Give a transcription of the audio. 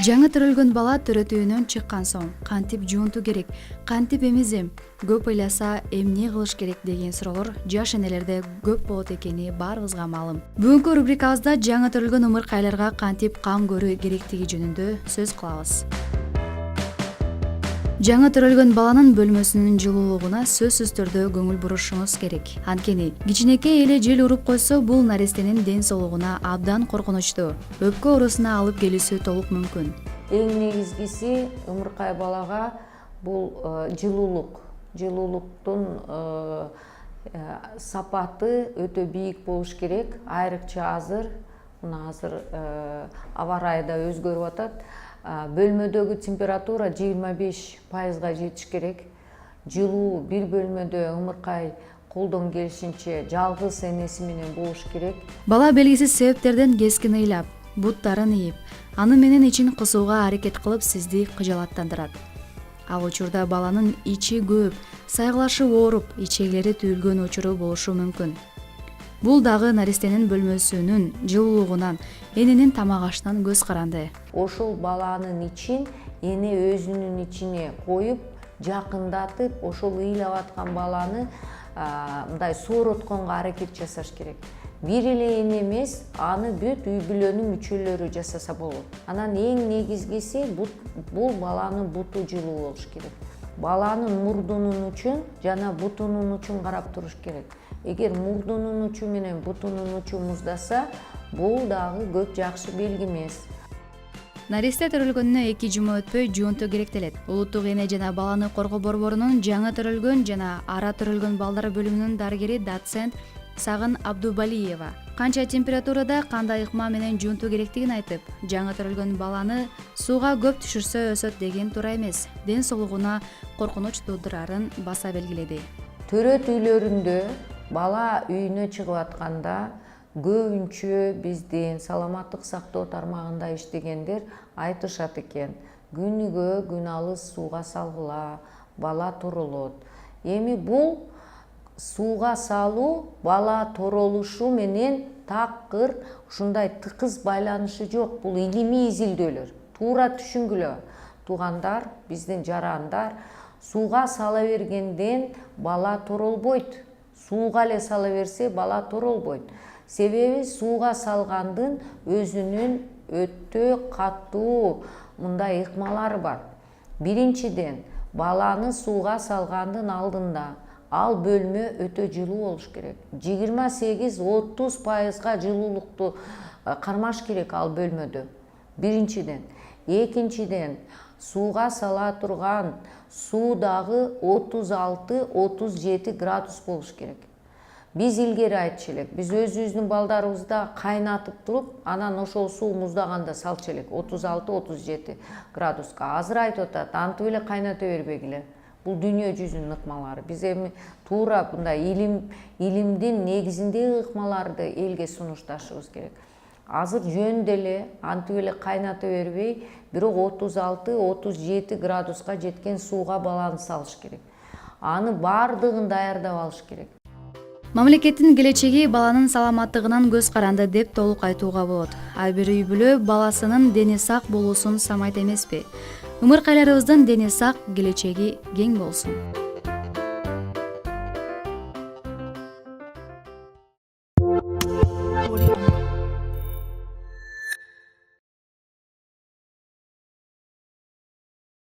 Жаңы төрөлгөн бала төрөтүүнөн чыккан соң кантип жуунту керек, кантип эмизем, көп ыйласа эмне кылыш керек деген суроолор жаш энелерде көп болот экени баарыбызга маалым. Бүгүнкү рубрикабызда жаңы төрөлгөн ымыркайларга кантип кам көрүү керектиги жөнүндө сөз кылабыз. Жаңы төрөлгөн баланын бөлмөсүнүн жылуулугуна сөзсүз түрдө көңүл бурушуңуз керек. Анткени кичинекей эле жел уруп койсо, бул нарестенин ден соолугуна абдан коркунучтуу, өпкө оорусуна алып келүүсү толук мүмкүн. Эң негизгиси ымыркай балага бул жылуулуктун сапаты өтө бийик болуш керек. Айрыкча азыр аба ырайы да өзгөрүп атат. Бөлмөдөгү температура 25%га жетиш керек. Жылуу бир бөлмөдө ымыркай колдон келишинче жалгыз энеси менен болуш керек. Бала белгисиз себептерден кескин ыйлап, буттарын ийип, аны менен ичин кысууга аракет кылып сизди кыжалаттандырат. Ал учурда баланын ичи көөп, сайгылашы ооруп, ичеглери түйүлгөн учуру болушу мүмкүн. Бул дагы нарестенин бөлмөсүнүн жылуулугунан, эненин тамак ашынан көз каранды. Ошол баланын ичин эне өзүнүн ичине коюп, жакындатып, ошол ыйлап аткан баланы мындай сооротконго аракет жасаш керек. Бир эле эне эмес, аны бүт үй бүлөнүн мүчөлөрү жасаса болот. Анан эң негизгиси бул баланын буту жылуу болуш керек. Баланын мурдунун учун жана бутунун учун карап туруш керек. Эгер мурдунун учу менен бутунун учу муздаса, бул дагы көп жакшы белги эмес. Наресте төрөлгөнүнө 2 жума өтпөй жуунту керектелет. Улуттук эне жана баланы коргоо борборунун жаңы төрөлгөн жана ара төрөлгөн балдар бөлүмүнүн дарыгери доцент Сагын Абдубалиева канча температурада кандай ыкма менен жуунту керектигин айтып, жаңы төрөлгөн баланы сууга көп түшүрсө өсөт деген туура эмес, ден соолугуна коркунуч туудурарын баса белгиледи. Төрөт үйлөрүндө бала үйүнө чыгып атканда көбүнчө биздин саламаттык сактоо тармагында иштегендер айтышат экен. Күнүгө күн алыс сууга салгыла, бала торолот. Эми бул сууга салуу бала торолушу менен такыр ушундай тыкыз байланышы жок. Бул илимий изилдөөлөр. Туура түшүнгүлө. Туугандар, биздин жарандар, сууга сала бергенден бала торолбойт. Сууга эле сала берсе бала торолбойт. Себеби сууга салгандын өзүнүн өтө катуу мындай ыкмалары бар. Биринчиден, баланы сууга салгандын алдында ал бөлмө өтө жылуу болуш керек. 28-30%га жылуулукту кармаш керек ал бөлмөдө. Биринчиден. Экинчиден, сууга сала турган суу дагы 36-37 градус болуш керек. Биз илгери айтчу элек, биз өзүбүздүн балдарыбызды кайнатып туруп, анан ошол суу муздаганда салчу элек 36-37 градуска. Азыр айтып атат, антип эле кайната бербегиле. Бул дүйнө жүзүнүн ыкмалары. Биз эми туура мындай илимдин негизиндеги ыкмаларды элге сунушташыбыз керек. Азыр жөн деле антип эле кайната бербей, бирок 36-37 градуска жеткен сууга баланы салыш керек. Аны баардыгын даярдап алыш керек. Мамлекеттин келечеги баланын саламаттыгынан көз каранды деп толук айтууга болот. Ар бир үй бүлө баласынын дени сак болуусун самайт эмеспи? Ымыркайларыбыздын дени сак, келечеги кең болсун.